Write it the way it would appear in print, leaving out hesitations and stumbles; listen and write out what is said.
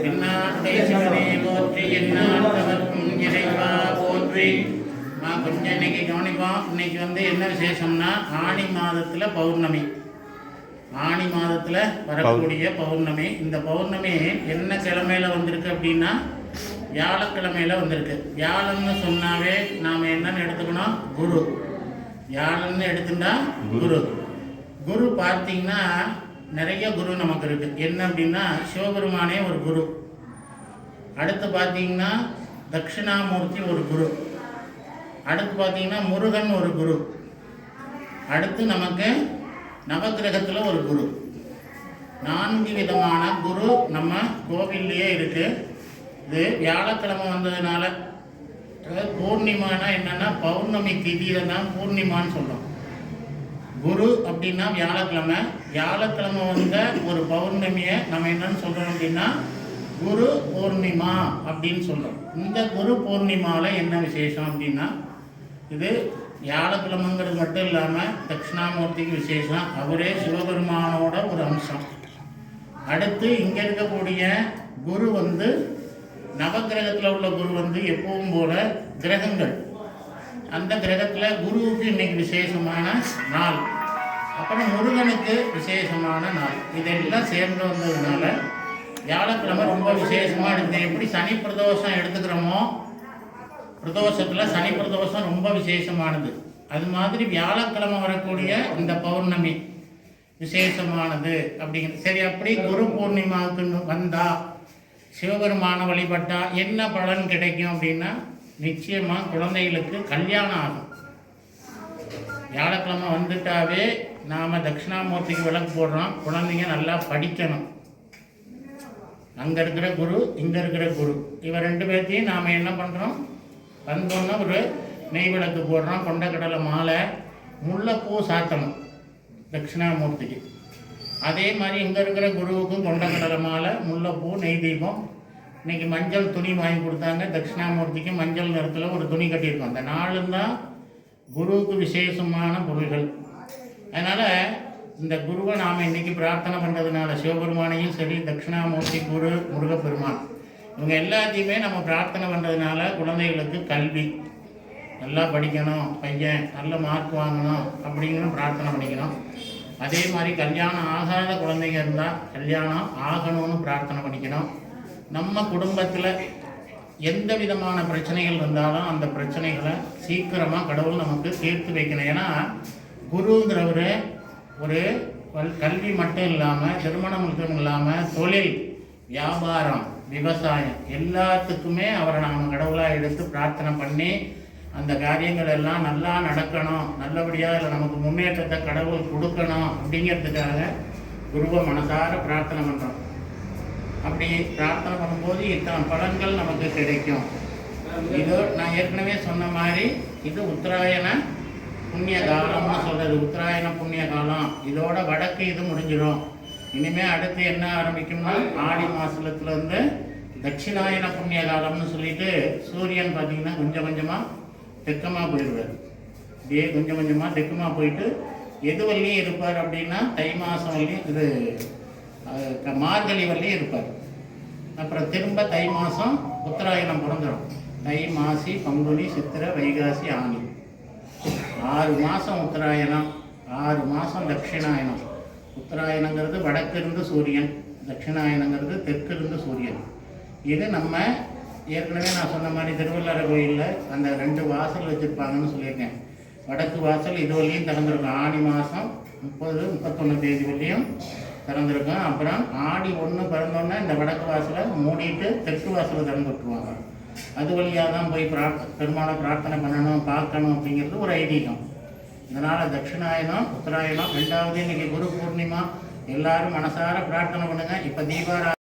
என்னாருடைய சிவனே போற்றி, என்னாட்டவர்க்கும் இறைவா போற்றி. கொஞ்சம் இன்னைக்கு கவனிப்போம். இன்னைக்கு என்ன விசேஷம்னா ஆனி மாதத்தில் பௌர்ணமி. ஆனி மாதத்தில் வரக்கூடிய பௌர்ணமி. இந்த பௌர்ணமி என்ன கிழமையில் வந்திருக்கு அப்படின்னா வியாழக்கிழமையில் வந்திருக்கு. வியாழன்னு சொன்னாவே நாம் என்னன்னு எடுத்துக்கணும்? குரு. வியாழன்னு எடுத்துட்டா குரு. குரு பார்த்தீங்கன்னா நிறைய குரு நமக்கு இருக்குது. என்ன அப்படின்னா சிவபெருமானே ஒரு குரு. அடுத்து பார்த்தீங்கன்னா தட்சிணாமூர்த்தி ஒரு குரு. அடுத்து பார்த்தீங்கன்னா முருகன் ஒரு குரு. அடுத்து நமக்கு நவகிரகத்தில் ஒரு குரு. 4 விதமான குரு நம்ம கோவில்லையே இருக்குது. இது வியாழக்கிழமை வந்ததுனால, பூர்ணிமானா என்னென்னா பௌர்ணமி திதியை தான் பூர்ணிமான்னு சொல்கிறோம். குரு அப்படின்னா வியாழக்கிழமை. வியாழக்கிழமை வந்த ஒரு பௌர்ணமியை நம்ம என்னன்னு சொல்கிறோம் அப்படின்னா குரு பூர்ணிமா அப்படின்னு சொல்கிறோம். இந்த குரு பூர்ணிமாவில் என்ன விசேஷம் அப்படின்னா, இது வியாழக்கிழமைங்கிறது மட்டும் இல்லாமல் தட்சிணாமூர்த்திக்கு விசேஷம். அவரே சிவபெருமானோட ஒரு அம்சம். அடுத்து இங்கே இருக்கக்கூடிய குரு நவகிரகத்தில் உள்ள குரு எப்பவும் போல கிரகங்கள். அந்த கிரகத்தில் குருவுக்கு இன்னைக்கு விசேஷமான நாள். அப்புறம் முருகனுக்கு விசேஷமான நாள். இதெல்லாம் சேர்ந்து வந்ததுனால வியாழக்கிழமை ரொம்ப விசேஷமாக எடுத்து, எப்படி சனி பிரதோஷம் எடுத்துக்கிறோமோ, பிரதோஷத்தில் சனி பிரதோஷம் ரொம்ப விசேஷமானது, அது மாதிரி வியாழக்கிழமை வரக்கூடிய இந்த பௌர்ணமி விசேஷமானது அப்படிங்கிறது. சரி, அப்படி குரு பூர்ணிமாவுக்கு வந்தால் சிவபெருமான வழிபட்டால் என்ன பலன் கிடைக்கும் அப்படின்னா, நிச்சயமாக குழந்தைகளுக்கு கல்யாணம் ஆகும். வியாழக்கிழமை வந்துட்டாவே நாம் தட்சிணாமூர்த்திக்கு விளக்கு போடுறோம். குழந்தைங்க நல்லா படிக்கணும். அங்கே இருக்கிற குரு, இங்கே இருக்கிற குரு, இவ 2 பேர்த்தையும் நாம் என்ன பண்ணுறோம்? வந்தோன்னா ஒரு நெய் விளக்கு போடுறோம், கொண்டக்கடலை மாலை, முல்லைப்பூ சாத்தணும் தட்சிணாமூர்த்திக்கு. அதே மாதிரி இங்கே இருக்கிற குருவுக்கும் கொண்டக்கடலை மாலை, முல்லைப்பூ, நெய் தீபம். இன்றைக்கி மஞ்சள் துணி வாங்கி கொடுத்தாங்க தட்சிணாமூர்த்திக்கு. மஞ்சள் நிறத்தில் ஒரு துணி கட்டியிருக்கோம். அந்த நாளும் தான் குருவுக்கு விசேஷமான பொருள்கள். அதனால் இந்த குருவை நாம் இன்றைக்கி பிரார்த்தனை பண்ணுறதுனால சிவபெருமானையும் சரி, தட்சிணாமூர்த்தி, குரு, முருகப்பெருமான், இவங்க எல்லாத்தையுமே நம்ம பிரார்த்தனை பண்ணுறதுனால குழந்தைகளுக்கு கல்வி நல்லா படிக்கணும், பையன் நல்ல மார்க் வாங்கணும் அப்படிங்கிற பிரார்த்தனை பண்ணிக்கணும். அதே மாதிரி கல்யாணம் ஆகாத குழந்தைங்க இருந்தால் கல்யாணம் ஆகணும்னு பிரார்த்தனை பண்ணிக்கணும். நம்ம குடும்பத்தில் எந்த விதமான பிரச்சனைகள் இருந்தாலும் அந்த பிரச்சனைகளை சீக்கிரமாக கடவுள் நமக்கு தீர்த்து வைக்கணும். ஏன்னா குருங்கிறவர் ஒரு கல்வி மட்டும் இல்லாமல், திருமணம் மட்டும் இல்லாமல், தொழில், வியாபாரம், விவசாயம் எல்லாத்துக்குமே அவரை நாம் கடவுளாக எடுத்து பிரார்த்தனை பண்ணி அந்த காரியங்கள் எல்லாம் நல்லா நடக்கணும், நல்லபடியாக இல்லை நமக்கு முன்னேற்றத்தை கடவுள் கொடுக்கணும் அப்படிங்கிறதுக்காக குருவை மனசார பிரார்த்தனை பண்ணுறோம். அப்படி பிரார்த்தனை பண்ணும்போது இத்தனை பலன்கள் நமக்கு கிடைக்கும். இது நான் ஏற்கனவே சொன்ன மாதிரி இது உத்தராயண புண்ணிய காலம்னு சொல்கிறது. உத்தராயண புண்ணிய காலம் இதோட வடக்கு இது முடிஞ்சிடும். இனிமேல் அடுத்து என்ன ஆரம்பிக்கும்னா ஆடி மாதத்துலேருந்து தட்சிணாயன புண்ணிய காலம்னு சொல்லிட்டு சூரியன் பார்த்திங்கன்னா கொஞ்சம் கொஞ்சமாக தெற்கமாக போயிடுவார். இதே கொஞ்சம் கொஞ்சமாக தெற்கமாக போயிட்டு எது வரையும் இருப்பார் அப்படின்னா தை மாதம் வரையும், இது மார்கழி வரையும் இருப்பார். அப்புறம் திரும்ப தை மாதம் உத்தராயணம் பிறந்துடும். தை, மாசி, பங்குனி, சித்திரை, வைகாசி, ஆனி, 6 மாதம் உத்தராயணம், 6 மாதம் தட்சிணாயனம். உத்தராயணங்கிறது வடக்கு இருந்து சூரியன், தட்சிணாயனங்கிறது தெற்கு இருந்து சூரியன். இது நம்ம ஏற்கனவே நான் சொன்ன மாதிரி திருவள்ளாறு கோயிலில் அந்த 2 வாசல் வச்சுருப்பாங்கன்னு சொல்லியிருக்கேன். வடக்கு வாசல் இது வரையும் திறந்துருக்கும். ஆடி மாதம் 30, 31 தேதி வரையும் திறந்துருக்கும். அப்புறம் ஆடி 1 பிறந்தோன்னே இந்த வடக்கு வாசலை மூடிட்டு தெற்கு வாசலை திறந்து விட்டுருவாங்க. அது வழியாக தான் போய் பெருமாளை பிரார்த்தனை பண்ணணும், பார்க்கணும் அப்படிங்கிறது ஒரு ஐதீகம். இதனால் தட்சிணாயனம், உத்தராயணம், 2வது இன்றைக்கி குரு பூர்ணிமா. எல்லோரும் மனசார பிரார்த்தனை பண்ணுங்கள். இப்போ தீபாராதனை